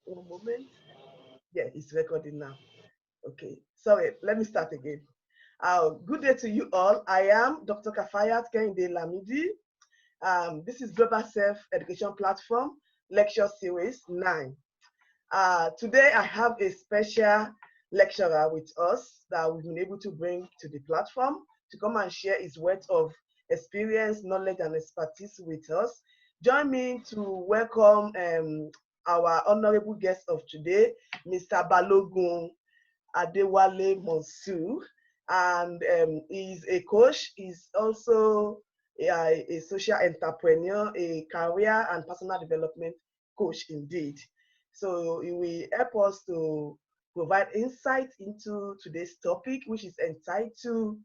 One moment. Yeah, it's recording now. Okay, sorry, let me start again. Good day to you all. I am Dr. Kafayat Lamidi. This is Global Self-Education Platform, Lecture Series 9. Today I have a special lecturer with us that we've been able to bring to the platform to come and share his wealth of experience, knowledge, and expertise with us. Join me to welcome our honorable guest of today, Mr. Balogun Adewale Mansuur, and he's a coach. He's also a social entrepreneur, a career and personal development coach indeed. So he will help us to provide insight into today's topic, which is entitled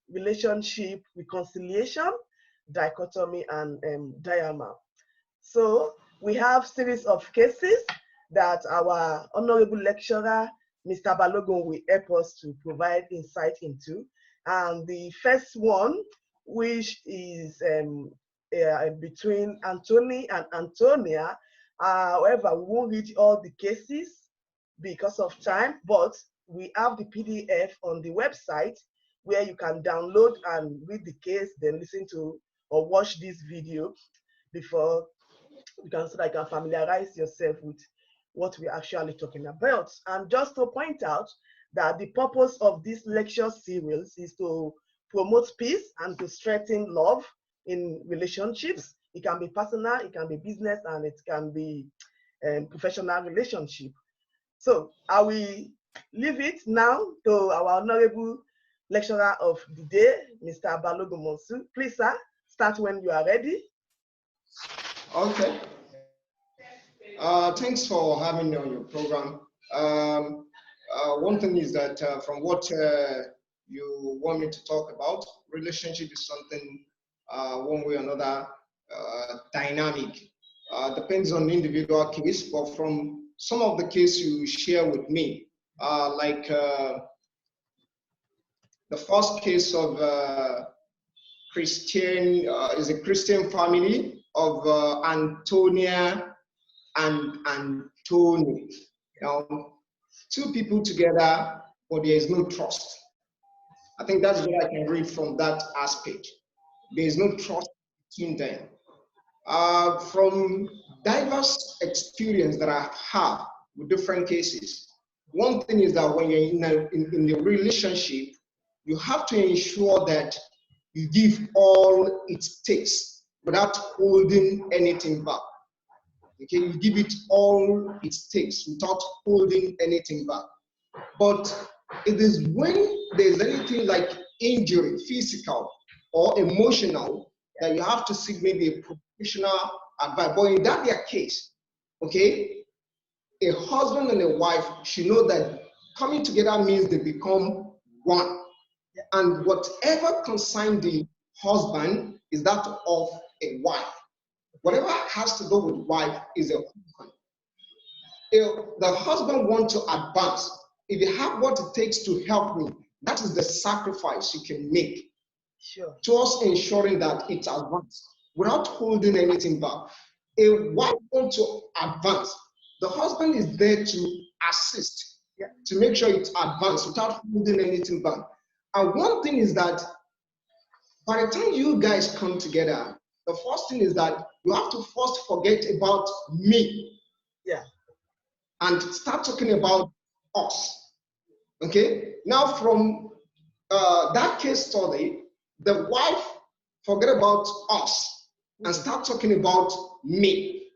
Relationship Reconciliation, Dichotomy and Dilemma. So we have series of cases that our honorable lecturer, Mr. Balogun, will help us to provide insight into. And the first one, which is between Anthony and Antonia. However, we won't read all the cases because of time, but we have the PDF on the website where you can download and read the case, then listen to or watch this video before so that you can familiarize yourself with what we're actually talking about. And just to point out that the purpose of this lecture series is to promote peace and to strengthen love in relationships. It can be personal, it can be business, and it can be professional relationship. So I will leave it now to our honorable lecturer of the day, Mr. Balogun Mansuur. Please, sir, start when you are ready. Okay. Thanks for having me on your program. One thing is that from what you want me to talk about, relationship is something one way or another dynamic. Depends on the individual case, but from some of the case you share with me, like the first case of is a Christian family of Antonia and Anthony. Two people together, but there is no trust. I think that's what I can read from that aspect. There is no trust between them. From diverse experience that I have with different cases, one thing is that when you're in a relationship, you have to ensure that you give all it takes without holding anything back. Okay, you give it all it takes without holding anything back. But it is when there's anything like injury, physical or emotional, that you have to seek maybe a professional advice. But in that their case, okay, a husband and a wife should know that coming together means they become one. And whatever concerns the husband is that of a wife. Whatever has to do with wife is a husband. If the husband wants to advance, if you have what it takes to help me, that is the sacrifice you can make. Sure. Towards ensuring that it advances without holding anything back. A wife wants to advance. The husband is there to assist, to make sure it advances without holding anything back. And one thing is that by the time you guys come together, the first thing is that you have to first forget about me. Yeah. And start talking about us. Okay? Now from that case study, the wife forget about us and start talking about me.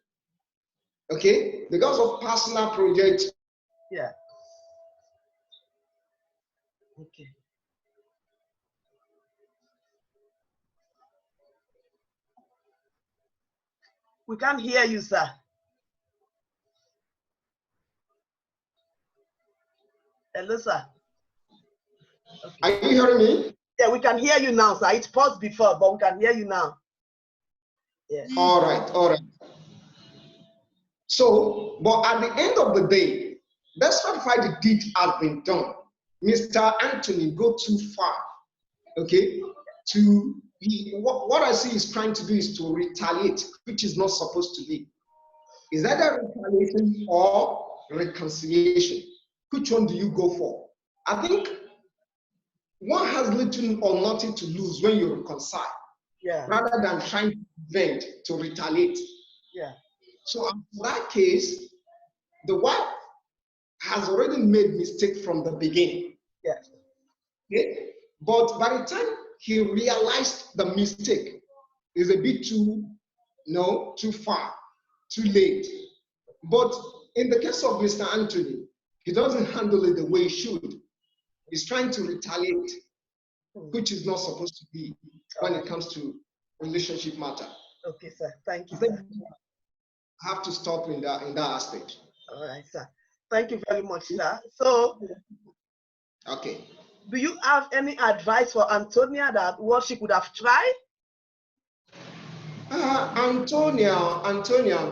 Okay? Because of personal project. Yeah. Okay. We can't hear you, sir. Hello, sir. Okay. Are you hearing me? Yeah, we can hear you now, sir. It paused before, but we can hear you now. Yeah. All right, all right. So, but at the end of the day, despite the deed has been done, Mr. Anthony go too far. Okay? What I see is trying to do is to retaliate, which is not supposed to be. Is that a retaliation or reconciliation. Which one do you go for? I think one has little or nothing to lose when you reconcile, rather than trying to vent, to retaliate. So in that case, the wife has already made mistake from the beginning. Okay? But by the time he realized the mistake is a bit too far, too late. But in the case of Mr. Anthony, he doesn't handle it the way he should. He's trying to retaliate, which is not supposed to be when it comes to relationship matter. Okay, sir. Thank you, I think sir. I have to stop in that aspect. All right, sir. Thank you very much, sir. So, okay. Do you have any advice for Antonia that what she could have tried? Antonia,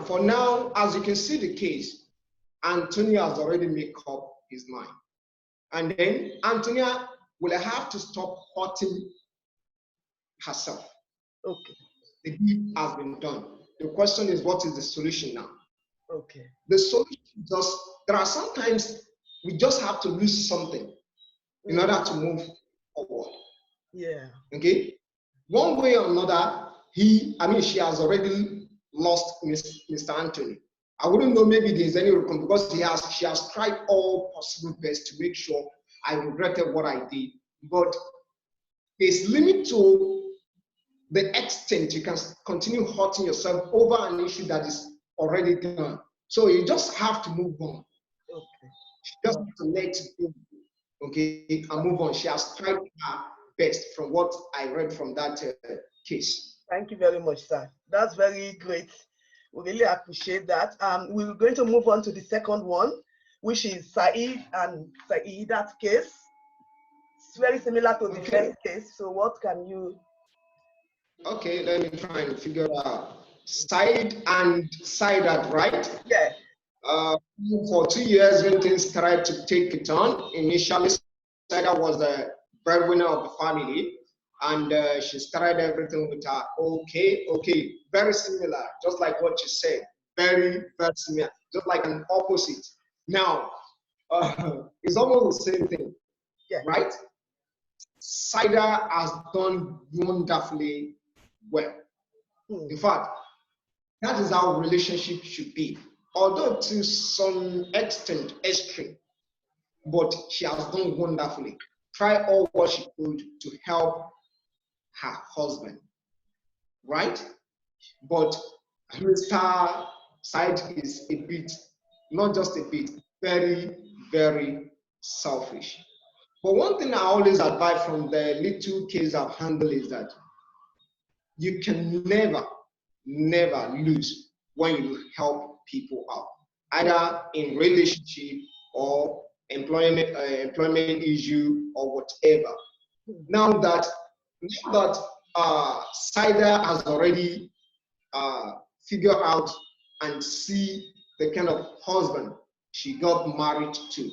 for now, as you can see the case, Antonia has already made up his mind. And then Antonia will have to stop hurting herself. Okay. The deed has been done. The question is, what is the solution now? Okay. The solution is there are sometimes we just have to lose something in order to move forward. Okay? One way or another, she has already lost Mr. Anthony. I wouldn't know, maybe there's any recon because she has tried all possible best to make sure I regretted what I did. But there's limit to the extent you can continue hurting yourself over an issue that is already done. So you just have to move on. Okay. You just have to let it go. Okay, and move on. She has tried her best from what I read from that case. Thank you very much, sir. That's very great. We really appreciate that. We're going to move on to the second one, which is Saeed and Saeedat's case. It's very similar to the first case. So what can you? Okay, let me try and figure it out. Saeed and Saeedat, right? Yeah. For 2 years, when things tried to take a turn, initially Saeedat was the breadwinner of the family, and she started everything with her okay, very similar, just like what you said, very, very similar, just like an opposite. Now, it's almost the same thing, right? Saeedat has done wonderfully well. In fact, that is how relationship should be. Although to some extent extreme, but she has done wonderfully. Try all what she could to help her husband, right? But Mr. Said is a bit, not just a bit, very, very selfish. But one thing I always advise from the little case I've handled is that you can never, never lose when you help people out, either in relationship or employment issue or whatever. Now that Saida has already figured out and see the kind of husband she got married to,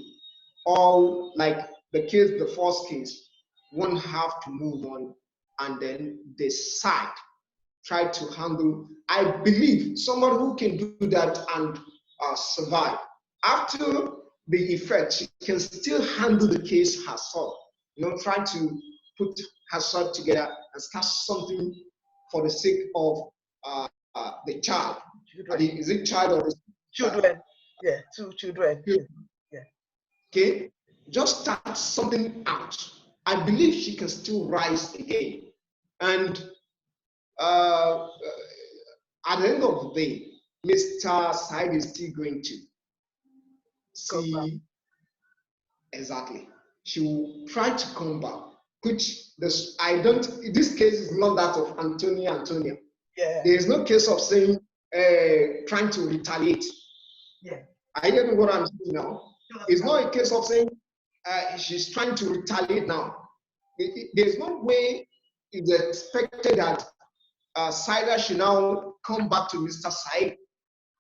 all like the first case, one have to move on and then decide, try to handle. I believe someone who can do that and survive. After the effect, she can still handle the case herself. Try to put herself together and start something for the sake of the child. Is it child or the children? Yeah, 2 children. Yeah. Okay, just start something out. I believe she can still rise again. And at the end of the day, Mr. Said is still going to see exactly. She will try to come back, which this case is not that of Antonia. Yeah. There is no case of saying trying to retaliate. Yeah. I get what I'm saying now. It's not a case of saying she's trying to retaliate now. There's no way it's expected that Saida should now come back to Mr. Said,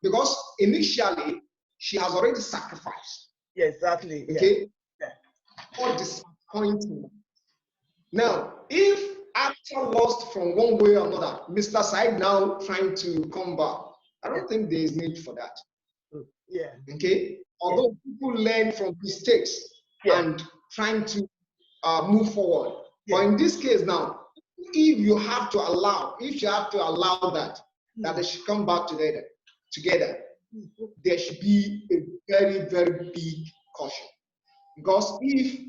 because initially she has already sacrificed. Yeah, exactly. Okay? Yeah. For disappointment. Now, if after lost from one way or another, Mr. Said now trying to come back, I don't think there is need for that. Yeah. Okay? although people learn from mistakes and trying to move forward. But in this case now, if you have to allow that they should come back together, there should be a very, very big caution. Because if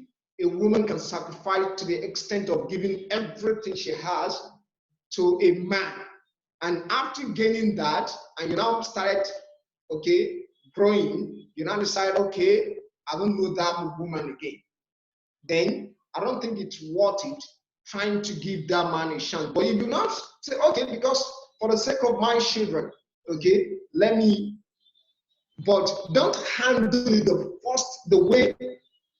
a woman can sacrifice to the extent of giving everything she has to a man, and after gaining that, and you now started, growing, you now decide, okay, I don't know that woman again, then I don't think it's worth it trying to give that man a chance. But you do not say, okay, because for the sake of my children, let me, but don't handle it the way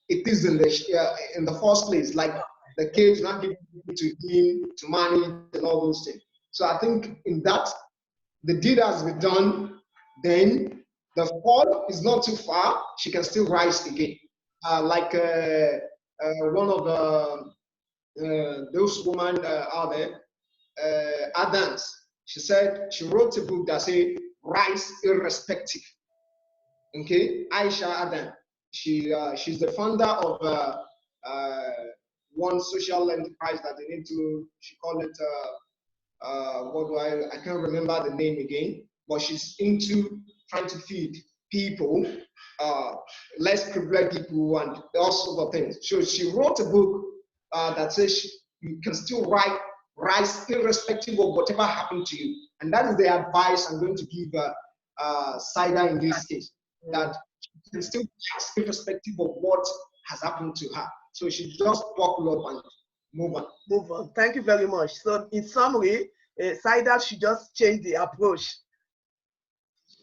it is in the first place, like the kids not giving to him to manage and all those things. So I think in that, the deed has been done, then the fall is not too far, she can still rise again. Like one of those women out there, Adams, she said, she wrote a book that said, Rise Irrespective. Aisha Adam, she's the founder of one social enterprise that they need to, she called it, I can't remember the name again, but she's into trying to feed people, less privileged people and all sorts of things. So she wrote a book that says you can still rise irrespective of whatever happened to you. And that is the advice I'm going to give Saida in this case, that she can still rise irrespective of what has happened to her. So she just buckle up and move on. Move on. Thank you very much. So in summary, Saida should just change the approach.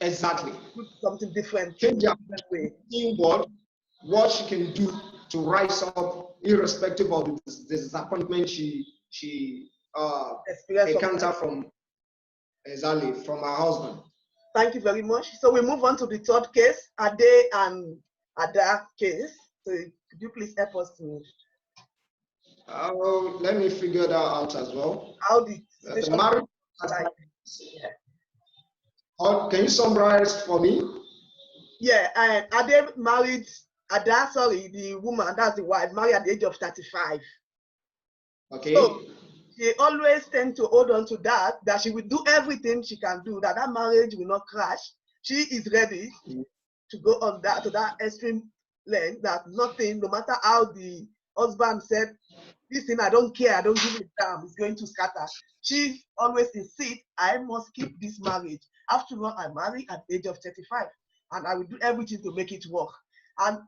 Exactly. Put something different. Change the approach. In what she can do to rise up, irrespective of the disappointment she encountered from her husband. Thank you very much. So we move on to the third case, Ade and Ada case. So could you please help us to? Let me figure that out as well. How the marriage. Can you summarize for me? Yeah, and Ade married Ada, the woman, that's the wife, married at the age of 35. Okay. So she always tends to hold on to that she will do everything she can do, that marriage will not crash. She is ready to go on to that extreme length, that nothing, no matter how the husband said, this thing, I don't care, I don't give it damn, it's going to scatter. She always insists, I must keep this marriage. After all, I married at the age of 35, and I will do everything to make it work. And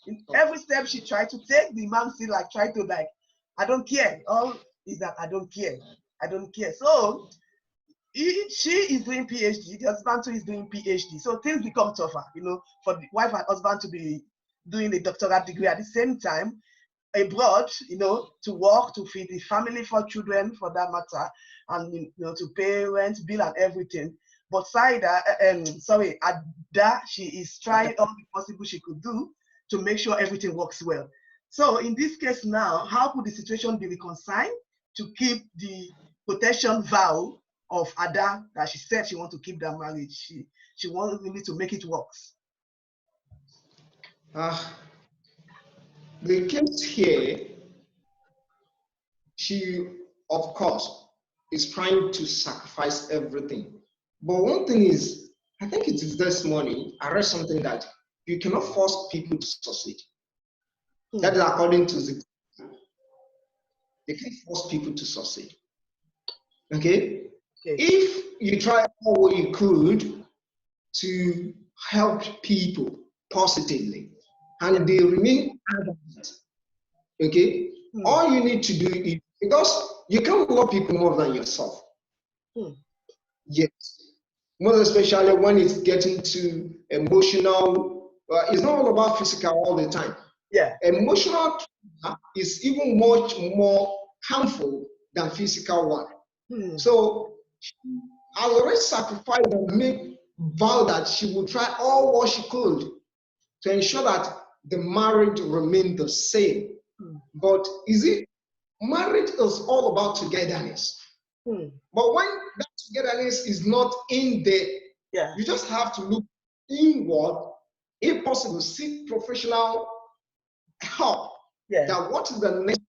in every step she tried to take, the man still try to I don't care. All is that I don't care. I don't care. So she is doing PhD, the husband too is doing PhD. So things become tougher, for the wife and husband to be doing a doctoral degree at the same time, abroad, to work, to feed the family, for children, for that matter, and to pay rent, bill, and everything. But Ada, she is trying all the possible she could do to make sure everything works well. So in this case now, how could the situation be reconciled to keep the protection vow of Ada that she said she wants to keep that marriage? She wants really to make it work. The case here, she, of course, is trying to sacrifice everything. But one thing is, I think it is this morning, I read something that you cannot force people to succeed. That is according to the. You can't force people to succeed. Okay? If you try all what you could to help people positively, and they remain adamant, all you need to do is, because you can't love people more than yourself. Yes. Most especially when it's getting to emotional, it's not all about physical all the time. Yeah. Emotional is even much more harmful than physical one. So she has already sacrificed and made vow that she would try all what she could to ensure that the marriage remained the same. But marriage is all about togetherness. But when that togetherness is not in there, you just have to look inward if possible, seek professional help. Yeah. That what is the next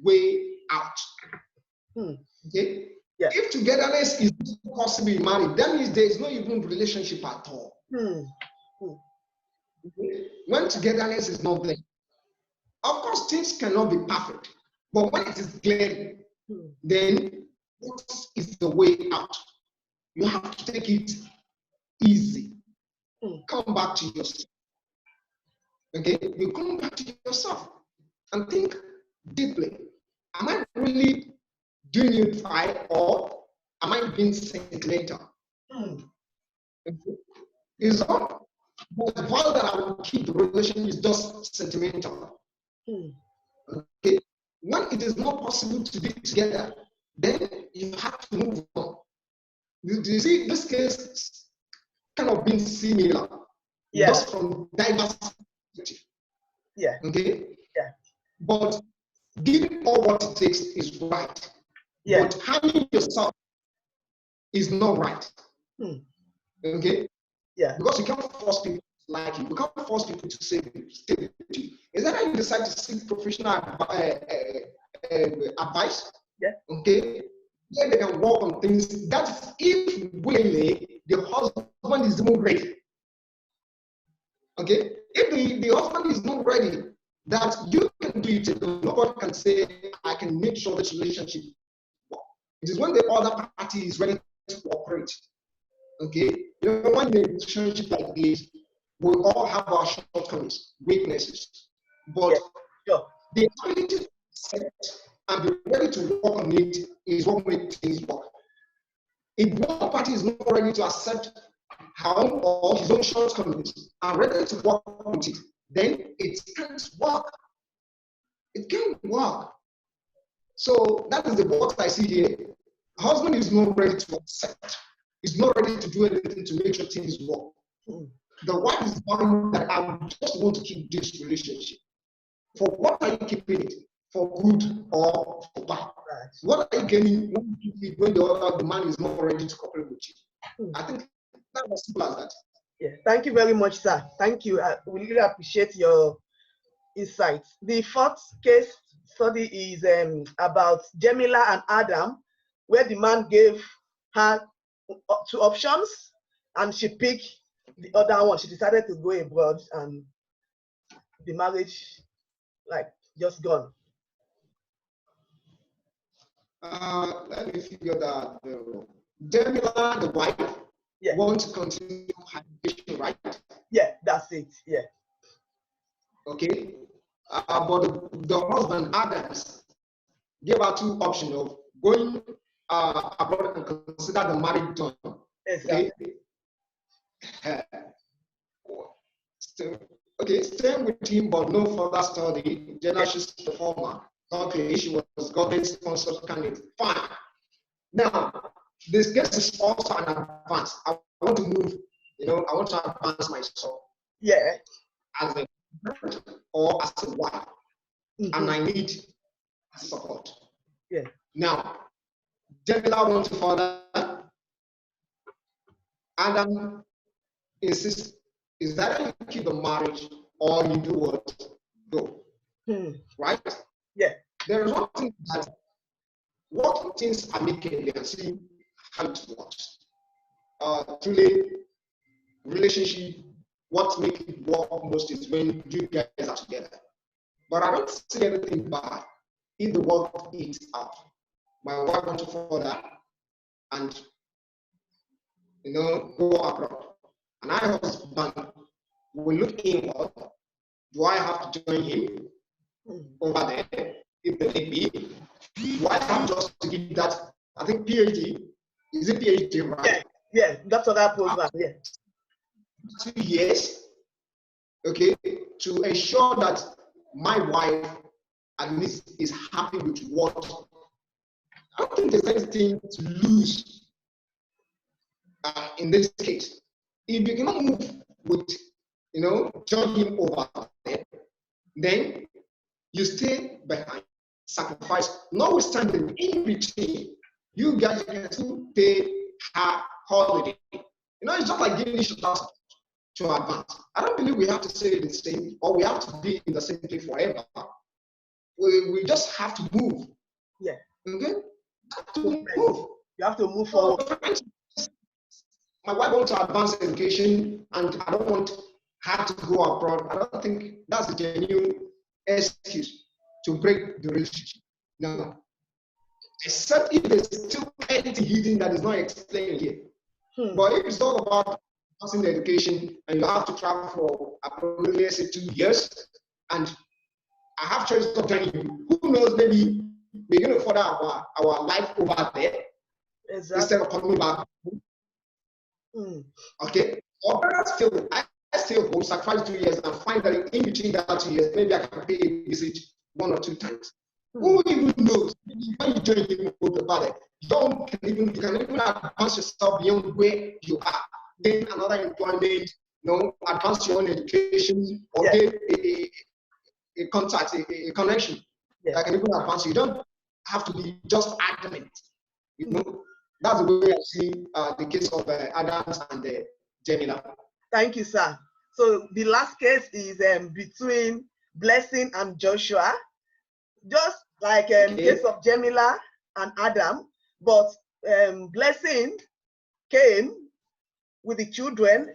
way out? Okay. Yeah. If togetherness is possible in marriage, that means there is no even relationship at all. Okay? When togetherness is not there, of course things cannot be perfect, but when it is clear, then what is the way out? You have to take it easy. Come back to yourself. Okay, you come back to yourself and think deeply. Am I really doing it right, or am I being sentimental? Okay. It's not the vow that I will keep the relation is just sentimental. Okay. When it is not possible to be together, then you have to move on. You see, this case kind of being similar, just from diverse perspective. Yeah. Okay. Yeah. But giving all what it takes is right. Yeah. But harming yourself is not right. Okay. Yeah. Because you can't force people to like you. You can't force people to stay with you. Is that how you decide to seek professional advice? Yeah. Okay. Then they can work on things. That's if willingly the husband is not ready. Okay. If the husband is not ready, that you can do it. Nobody can say, I can make sure this relationship works. It is when the other party is ready to cooperate. Okay. You know, when in a relationship like this, we all have our shortcomings, weaknesses, but the ability to accept and be ready to work on it is what makes things work. If one party is not ready to accept her own or his own shortcomings and ready to work with it, then it can't work. It can't work. So that is the what I see here. Husband is not ready to accept. He's not ready to do anything to make sure things work. The wife is bound that I just want to keep this relationship. For what are you keeping it? For good or for bad? Right. What are you gaining when the man is not ready to cooperate with you? I think that's as simple as that. Yeah. Thank you very much, sir. Thank you. We really appreciate your insights. The fourth case study is about Jamila and Adam, where the man gave her two options and she picked the other one. She decided to go abroad and the marriage, like, just gone. Let me figure that. Jamila, the wife, wants to continue her education, right? Yeah, that's it. Yeah. Okay. But the husband, Adams, gave her two options of going abroad and consider the marriage done. Exactly. Okay, staying with him, but no further study. General, she's the performer. Okay, she was government sponsored candidate. Fine. Now, this case is also an advance. I want to move, I want to advance myself. Yeah. As a parent or as a wife. And I need support. Yeah. Now, Jamila wants to further. Adam insists, is that you keep the marriage or you do what? Go. Right? Yeah. There is one thing that working things amicably and see how it works. Truly, relationship, what makes it work most is when you guys are together. But I don't see anything bad if the work is out. My wife wants to further and go abroad. And I husband will look inward. Do I have to join him over there if the need be? Do I have just to give that? I think PhD, is it PhD, right? Yeah, that's what that program, yeah. 2 years, okay, to ensure that my wife at least is happy with what. I don't think there's anything to lose in this case. If you cannot move with, join him over there, then you stay behind, sacrifice, notwithstanding in between, you guys can still pay her holiday. It's just like giving each other. to advance. I don't believe we have to stay the same or we have to be in the same place forever. We just have to move. Yeah. Okay? Move. You have to move forward. My wife wants to advance education and I don't want her to go abroad. I don't think that's a genuine excuse to break the relationship. No. Except if there's still anything hidden that is not explained here. But if it's all about passing the education and you have to travel for approximately, let's say, 2 years, and I have choice of joining you, who knows, maybe we're going to further our life over there instead of coming back. Okay? Or better still, I stay home, sacrifice 2 years, and find that in between that 2 years, maybe I can pay a visit 1 or 2 times. Who even knows? When you join about it, you can even advance yourself beyond where you are. Gain another employment, advance your own education, or get a contact, a connection that can even advance you. You don't have to be just adamant. That's the way I see the case of Adams and Jamila. Thank you, sir. So the last case is between Blessing and Joshua. Just like case of Jamila and Adam, but Blessing came with the children,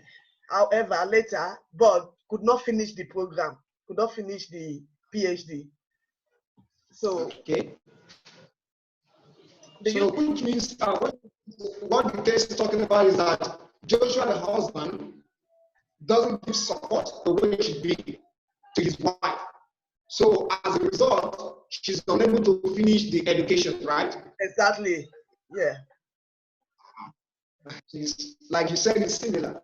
however, later, but could not finish the program, could not finish the PhD. So, which means what the case is talking about is that Joshua, the husband, doesn't give support the way it should be to his wife. So as a result, she's unable to finish the education, right? Exactly. Yeah. Like you said, it's similar.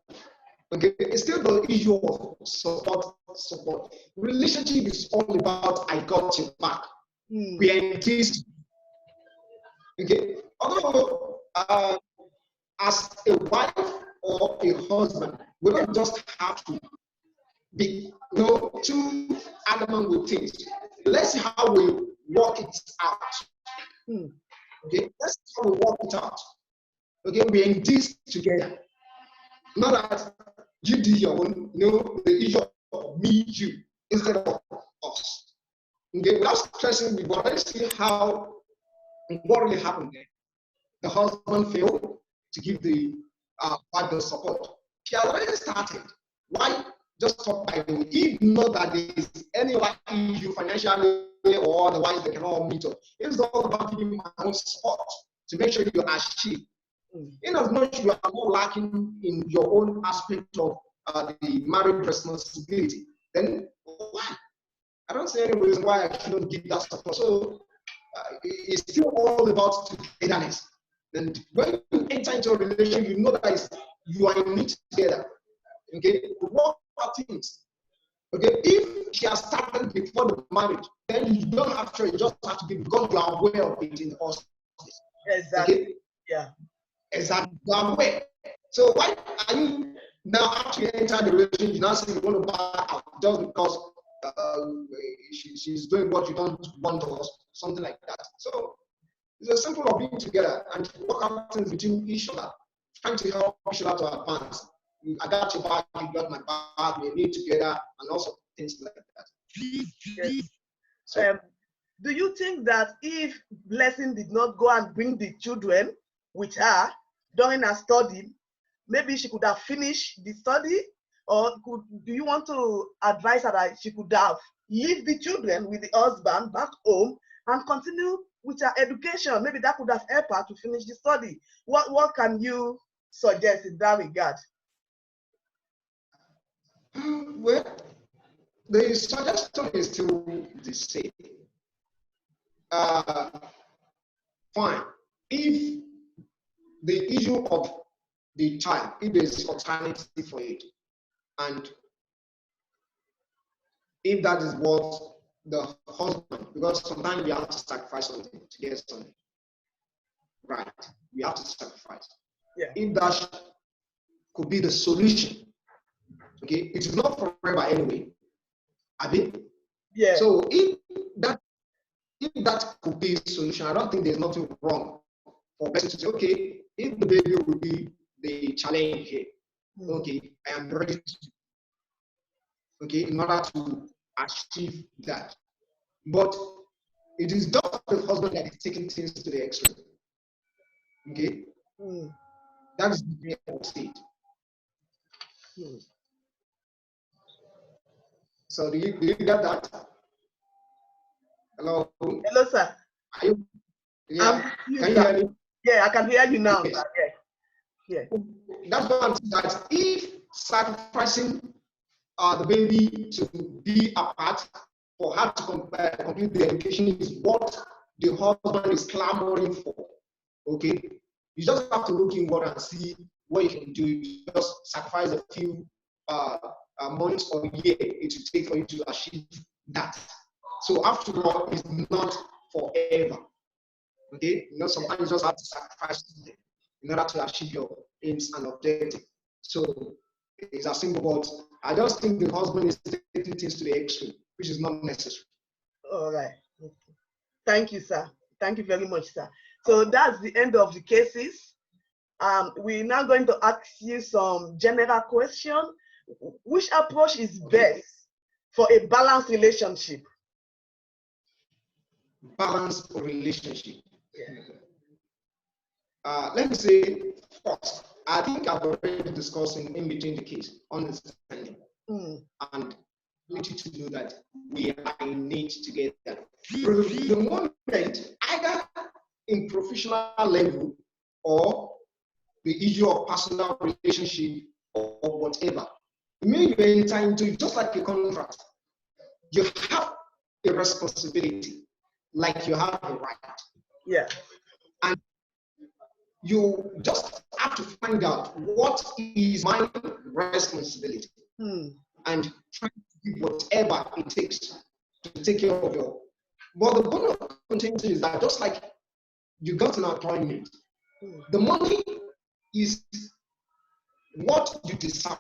Okay, it's still the issue of support. Relationship is all about I got your back. We are in this. Okay, although as a wife or a husband, we don't just have to be too adamant with things. Let's see how we work it out. Okay, let's see how we work it out. Okay, we're in this together. Not that you do your own, the issue of me, you, instead of us. Okay, without stressing, we've already seen what really happened there. The husband failed to give the wife the support. She has already started. Why just stop by the way? If not that there is any issue financially or otherwise they cannot meet up. It's all about giving my own support to make sure you achieve. In as much you are more lacking in your own aspect of the marriage responsibility, then why? I don't see any reason why I shouldn't give that support. So it's still all about togetherness. And when you enter into a relationship, you know that you are in it together. Okay, work out things. Okay, if she has started before the marriage, then you don't have to. You just have to be because you are aware of it in the first place. Exactly. Okay? Yeah. Exactly. You are aware. So why are you now after you enter the relationship, you now say you want to back out just because she's doing what you don't want or something like that? So it's a simple of being together and work out things between each other, trying to help each other to advance. I got your back, you got my back, we need together, and also things like that. Yes. So, do you think that if Blessing did not go and bring the children with her during her study, maybe she could have finished the study? Or do you want to advise her that she could have leave the children with the husband back home and continue with her education? Maybe that could have helped her to finish the study. What can you suggest in that regard? Well, the suggestion is still the same. Fine. If the issue of the child, if there's alternative for it, and if that is what the husband, because sometimes we have to sacrifice something to get something. Right. We have to sacrifice. Yeah. If that could be the solution, okay, it is not forever anyway. I mean, yeah. So if that could be a solution, I don't think there's nothing wrong for a person to say, okay, if the baby will be the challenge here, okay, I am ready to, okay, in order to achieve that. But it is just the husband that is taking things to the extreme. Okay? That is the way I would say it. So do you get that? Hello? Hello, sir. Are you, yeah. Can you hear me? Yeah, I can hear you now, yes. sir. Yeah. That's why I'm saying that if sacrificing the baby to be apart for her to complete the education is what the husband is clamoring for, okay, you just have to look inward and see what you can do. Just sacrifice a few months or year it will take for you to achieve that. So after all, it's not forever. Okay, you know, sometimes you just have to sacrifice something in order to achieve your aims and objectives. So it's as simple, but I just think the husband is taking things to the extreme, which is not necessary. All right. Okay. Thank you, sir. Thank you very much, sir. So that's the end of the cases. We're now going to ask you some general questions. Which approach is best for a balanced relationship? Balanced relationship. Yeah. Let me say first, I think I've already discussed in between the case, understanding and ability to know that we are in it together. The moment, either in professional level or the issue of personal relationship or whatever, you enter into just like a contract. You have a responsibility, like you have a right. Yeah. And you just have to find out what is my responsibility and try to do whatever it takes to take care of your. But the bone of contention is that just like you got an appointment, the money is what you deserve,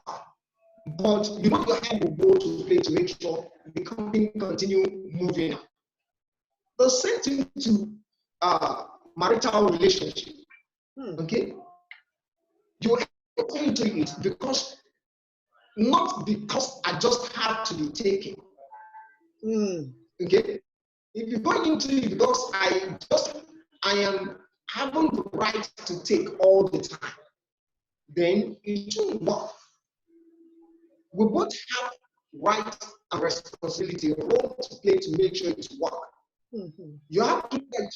but you know your hand will go to play to make sure the company continue moving. The same thing to marital relationship. Okay, you enter into it because not because I just have to be taken. Okay, if you go into it because I am having the right to take all the time, then it shouldn't work. We both have right and responsibility, a role to play to make sure it works. You have to that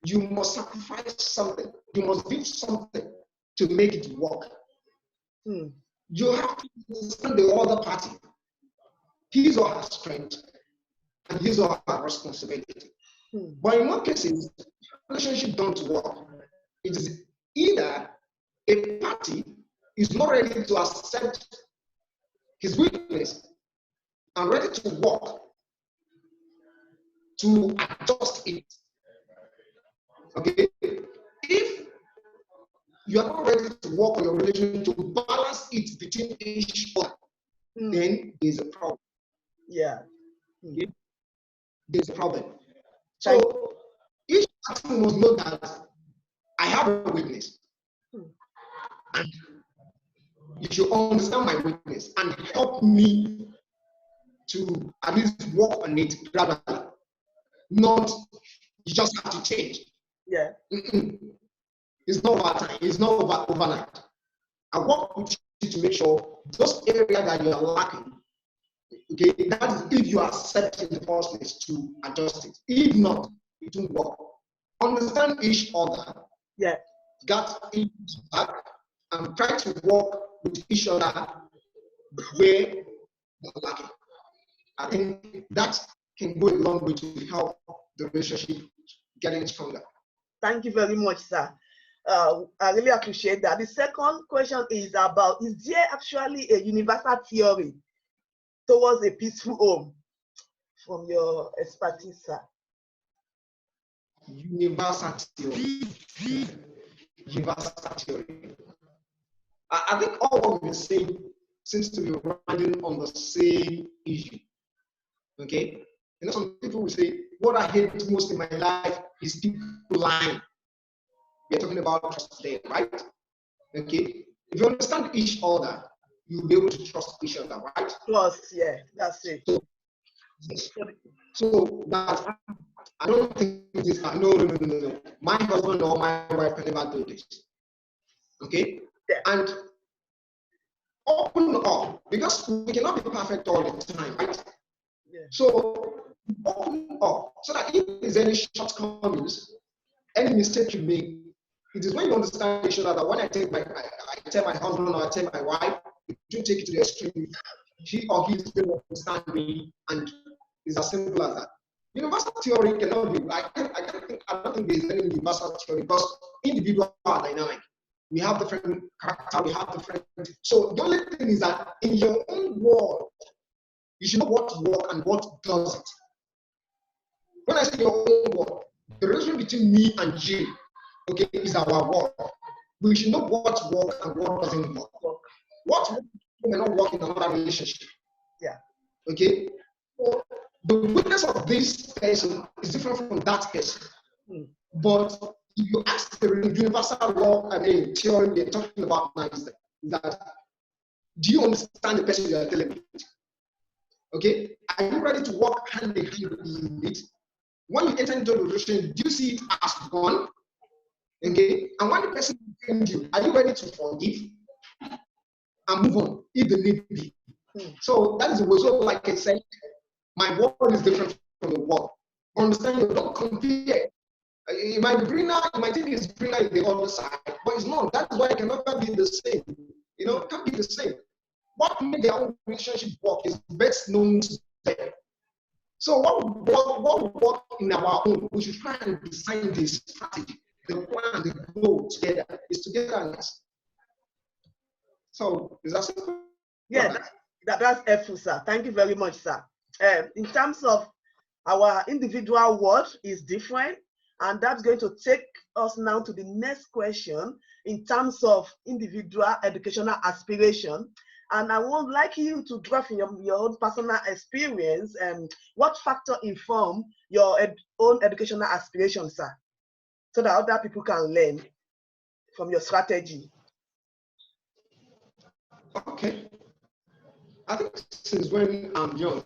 you must sacrifice something, you must give something to make it work. You have to understand the other party, his or her strength, and his or her responsibility. But in most cases, relationship don't work. It is either a party is not ready to accept his weakness and ready to work to adjust it. Okay? If you are not ready to work on your relationship to balance it between each other, then there's a problem. Yeah. Okay? There's a problem. So each person must know that I have a weakness. And you should understand my weakness and help me to at least work on it gradually. Not you just have to change. Yeah. It's not over time, it's not overnight. I work with you to make sure those areas that you are lacking, okay, that is if you accept in the first place to adjust it. If not, it won't work. Understand each other. Yeah. Got each back and try to work with each other where you're lacking. I think that can go a long way to help the relationship getting stronger. Thank you very much, sir. I really appreciate that. The second question is about, is there actually a universal theory towards a peaceful home from your expertise, sir? Universal theory. Universal theory. I think all what we're saying seems to be riding on the same issue. Okay? You know, some people will say, what I hate most in my life is people lying. We're talking about trust there, right? Okay? If you understand each other, you'll be able to trust each other, right? Plus, yeah, that's it. So, yes. So that I don't think this. No. My husband or my wife can never do this. Okay, Yeah. and open up, because we cannot be perfect all the time, right? Yeah. So open up so that if there's any shortcomings, any mistake you make, it is when you understand each other that when I tell my husband or I tell my wife, you don't take it to the extreme. He or he is going to understand me, and it's as simple as that. Universal theory cannot be. I don't think there is any universal theory, because individuals are dynamic. We have different character. We have different. So the only thing is that in your own world, you should know what works and what doesn't. When I say your own world, the relation between me and you, okay, is our work. We should know what works and what doesn't work. What may not work in another relationship. Yeah. Okay. So the weakness of this person is different from that person. But if you ask the universal law, theory we're talking about now is that do you understand the person you are dealing with? Okay. Are you ready to work hand in hand with it? When you enter into a relationship, do you see it as one? Okay. And when the person offends you, are you ready to forgive and move on if the need be? So that is the way. So, like I said, my world is different from the world. Understand? You don't compare. It might be greener. You might think it's greener in the other side, but it's not. That's why it cannot be the same. You know, it can't be the same. What made their own relationship work is best known to them. So what would work in our own? We should try and design this strategy, the plan, the goal together. Is togetherness. So is that simple? Yeah, that's helpful, sir. Thank you very much, sir. In terms of our individual world is different, and that's going to take us now to the next question in terms of individual educational aspiration. And I would like you to draw from your own personal experience, what factor inform your own educational aspiration, sir, so that other people can learn from your strategy. Okay. I think since when I'm young,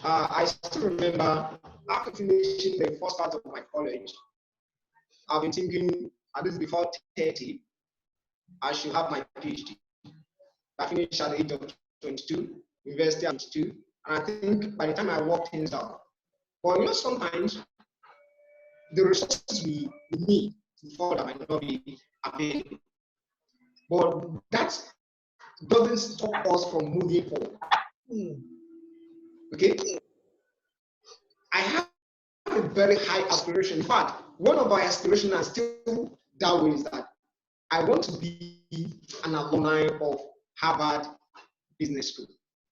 I still remember after finishing the first part of my college, I've been thinking at least before 30, I should have my PhD. I finished at the age of 22, university at 22, and I think by the time I worked things out. But you know, sometimes the resources we need to further might not be available. But that doesn't stop us from moving forward. Okay? I have a very high aspiration. In fact, one of my aspirations are still that way is that I want to be an alumni of Harvard Business School.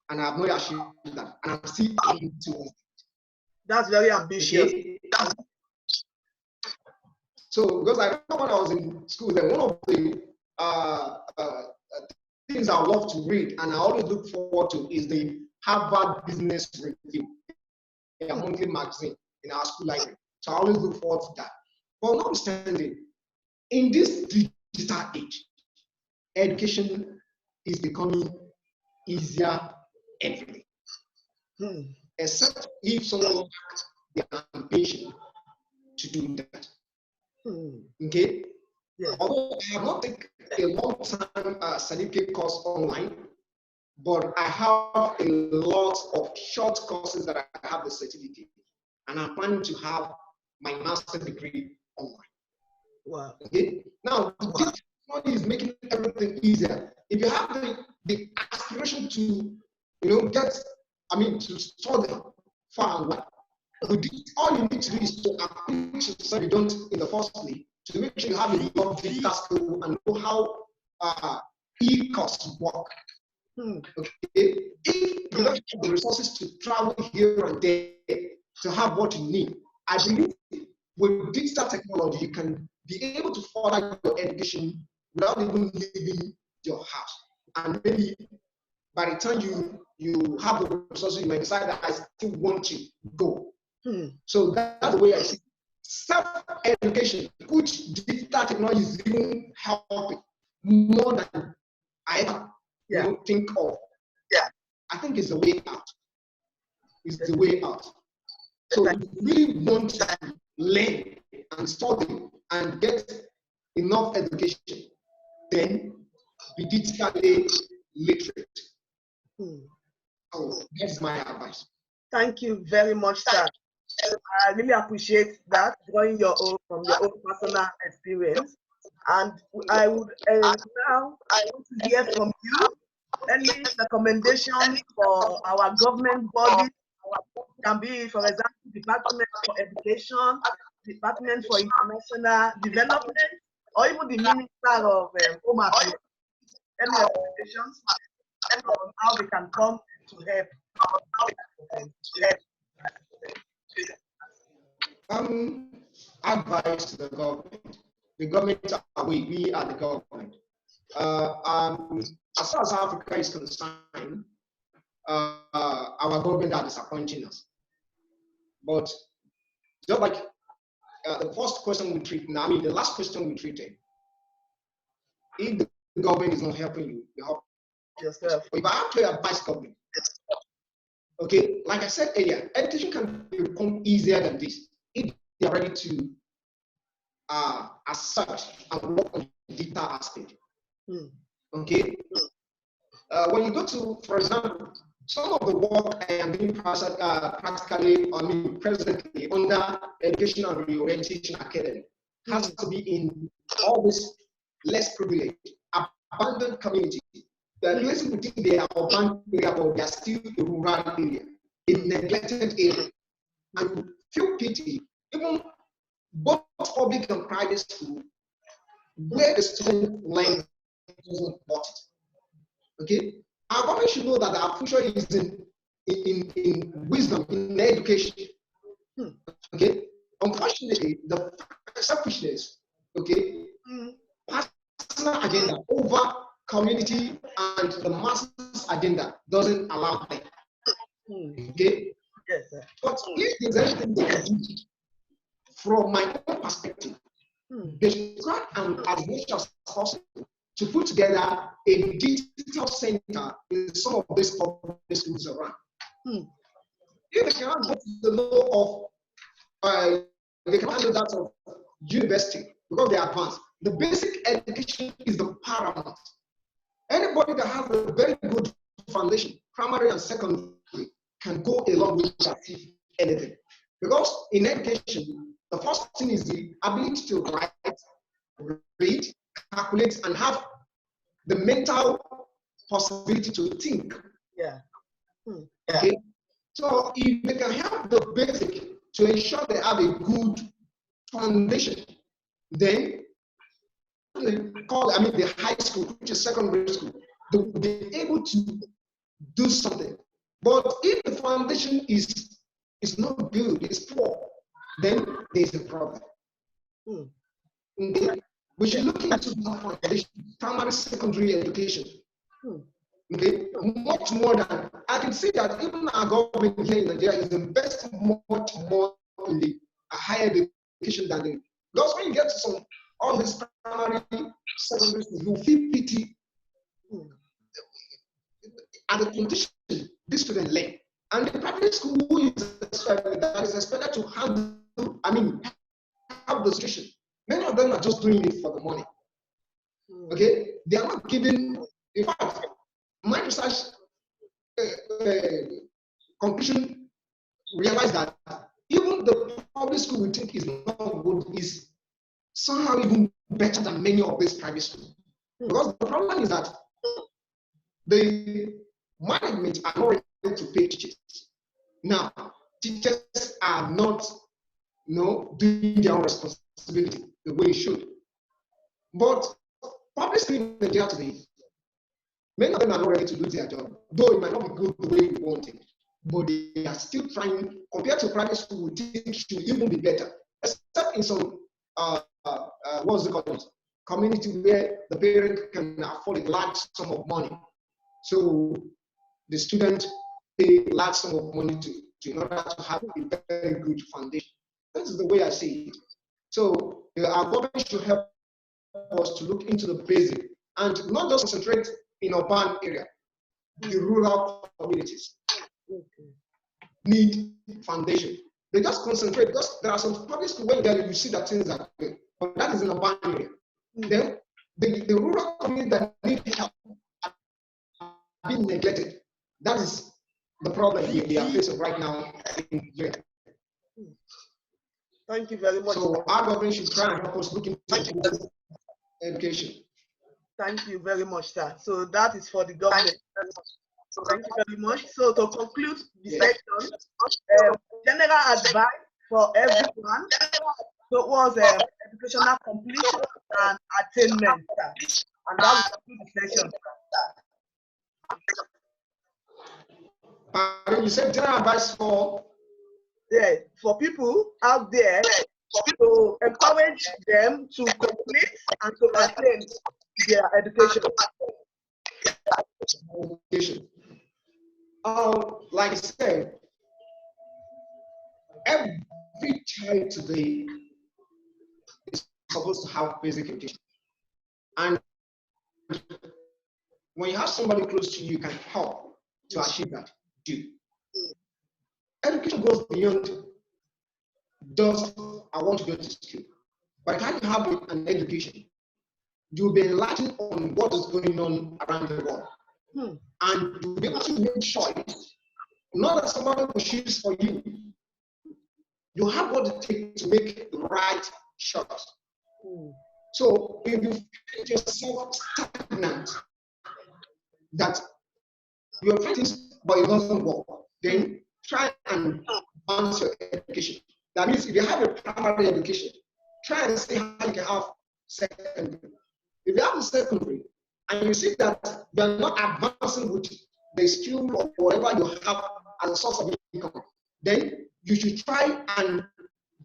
And I have not achieved that. And I'm still aiming to. That's very ambitious. Okay? So, because I remember when I was in school, then one of the things I love to read and I always look forward to is the Harvard Business Review, a monthly magazine in our school library. So I always look forward to that. But notwithstanding, in this digital age, education is becoming easier every day. Except if someone lacks the ambition to do that. Okay? Yeah. Although I have not taken a long-time certificate course online, but I have a lot of short courses that I have the certificate, and I'm planning to have my master's degree online. Wow. Okay. Now, this technology is making everything easier. If you have the aspiration to, to study far and wide, all you need to do is to approach yourself you don't in the first place, to make sure you have a lot of digital skill and know how e-courses work. Okay. If you don't have the resources to travel here and there to have what you need, I believe with digital technology, you can be able to further your education without even leaving your house. And maybe by the time you have the resources, you might decide that I still want to go. So that's the way I see it. Self-education, which digital technology is even helping more than I ever think of. I think it's the way out. It's the way out. So if you really want to learn and study and get enough education, then be digitally literate. So that's my advice. Thank you very much, sir. I really appreciate that, drawing from your own personal experience. And I would now want to hear from you any recommendations for our government bodies. Can be, for example, Department for Education, Department for International Development, or even the Minister of Home Affairs. Any recommendations on how they can come to help? Advice to the government. The government are we are the government. As far as Africa is concerned, our government are disappointing us. But just like the first question we treated, the last question we treated, if the government is not helping you, you help yourself. If I have to advise government, okay, like I said earlier, education can become easier than this if they are ready to assert and work on the digital aspect. Okay. When you go to, for example, some of the work I am doing practically, presently under Education and Reorientation Academy has to be in all this less privileged, abandoned community. The places we think they are urban area, but they are still a rural area, a neglected area. And feel pity, even both public and private school, where the student learns doesn't want it. Okay? Our government should know that our future is in wisdom, in education. Okay? Unfortunately, the selfishness, okay, personal agenda over community and the masses agenda doesn't allow them. Okay? Yes, sir. But if there's anything they can do, from my own perspective, they should try and as much as possible to put together a digital center in some of these public schools around. If they cannot go to the law of, they cannot do that of university because they are advanced. The basic education is the paramount. Anybody that has a very good foundation, primary and secondary, can go a long way to achieve anything. Because in education, the first thing is the ability to write, read, calculate, and have the mental possibility to think. Okay. So if they can have the basic to ensure they have a good foundation, then the high school, which is secondary school, they will be able to do something. But if the foundation is not good, it's poor, then there's a problem. Okay. We should look into the foundation, primary, secondary education. Okay, much more than I can see that even our government here in Nigeria is investing much more in the higher education than the. Because when you get to all this primary, secondary, you feel pity at the condition this student learn. And the private school that is expected to have the situation. Many of them are just doing it for the money. Okay, they are not giving. In fact, my research conclusion realized that even the public school we think is not good is somehow even better than many of these private schools. Because the problem is that the management are not ready to pay teachers. Now, teachers are not doing their own responsibility the way it should. But public school in Nigeria today, many of them are not ready to do their job, though it might not be good the way we want it. But they are still trying, compared to private school, we think should even be better. Except in some, community where the parent can afford a large sum of money. So the student pay a large sum of money in order to have a very good foundation. This is the way I see it. So our government should help us to look into the basic and not just concentrate in urban area, the rural communities need foundation. They just concentrate, because there are some public schools where you see that things are good, but that is in urban area. Then the rural community that need help are being neglected. That is the problem we are facing right now in Nigeria. Thank you very much. So our government should try and help us look into education. Thank you very much, sir. So that is for the government. Thank you very much. So to conclude the section, general advice for everyone towards educational completion and attainment, sir. And that will conclude the session. You said general advice for? Yeah, for people out there, to encourage them to complete and to attain their education. Like I said, every child today is supposed to have basic education. And when you have somebody close to you, you can help to achieve that. Do. Education goes beyond just, I want to go to school. By the time you have an education, you'll be enlightened on what is going on around the world. And you'll be able to make choice, not that somebody will choose for you. You have what it takes to make the right choice. So if you find yourself stagnant, that you're fighting but it doesn't work, then try and advance your education. That means if you have a primary education, try and see how you can have secondary. If you have a secondary and you see that you're not advancing with the skill or whatever you have as a source of income, then you should try and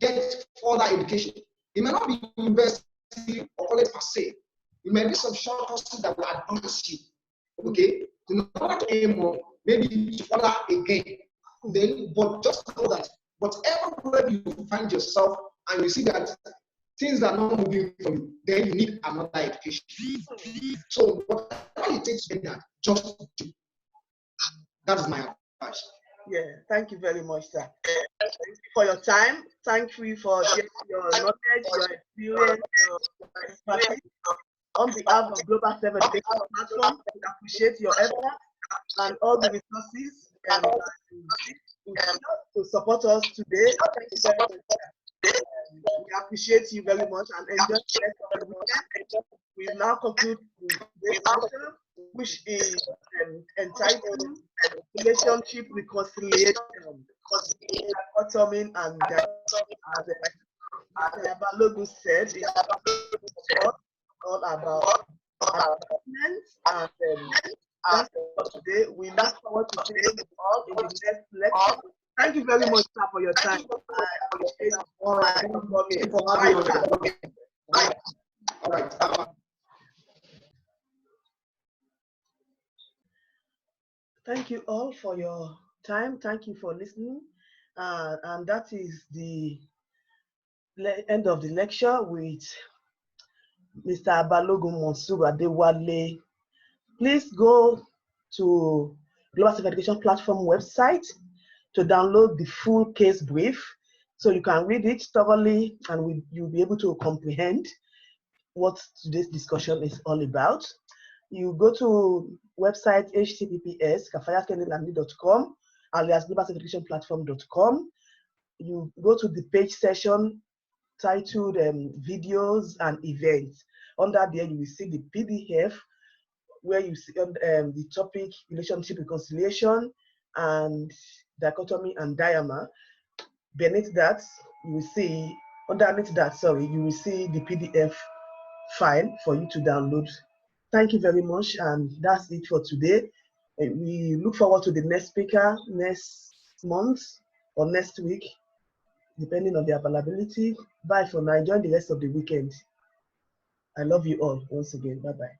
get further education. It may not be university or college per se. It may be some short courses that will advance you. Okay? In order to aim more, maybe further again. Then, but just know that whatever you find yourself and you see that things are not moving for you, then you need another education. So whatever it takes to get that, just do. That is my advice. Yeah, thank you very much, sir. Thank you for your time. Thank you for sharing your knowledge, your experience, your expertise. On behalf of Global Self-Education Platform, we appreciate your effort and all the resources to support us today. Thank you very much. We appreciate you very much and enjoy the rest of the weekend. We now conclude this session, which is entitled Relationship Reconciliation, Dichotomy and Dilemma. As Balogun said, it's all about attainment, and that's for today. We look forward to seeing you all in the next lecture. Thank you very much, sir, for your time. All right. All right. Thank you all for your time. Thank you for listening. And that is the end of the lecture with Mr. Balogun Mansuur Adewale. Please go to Global Self-Education Platform website to download the full case brief so you can read it thoroughly and you'll be able to comprehend what today's discussion is all about. You go to website https://kafayat.com alias globalselfeducationplatform.com. You go to the page session titled videos and events. Under there, you will see the PDF where you see the topic relationship reconciliation and dichotomy and dilemma. Beneath that, you will see, underneath that, sorry, you will see the PDF file for you to download. Thank you very much, and that's it for today. We look forward to the next speaker next month or next week, depending on the availability. Bye for now. Enjoy the rest of the weekend. I love you all once again. Bye-bye.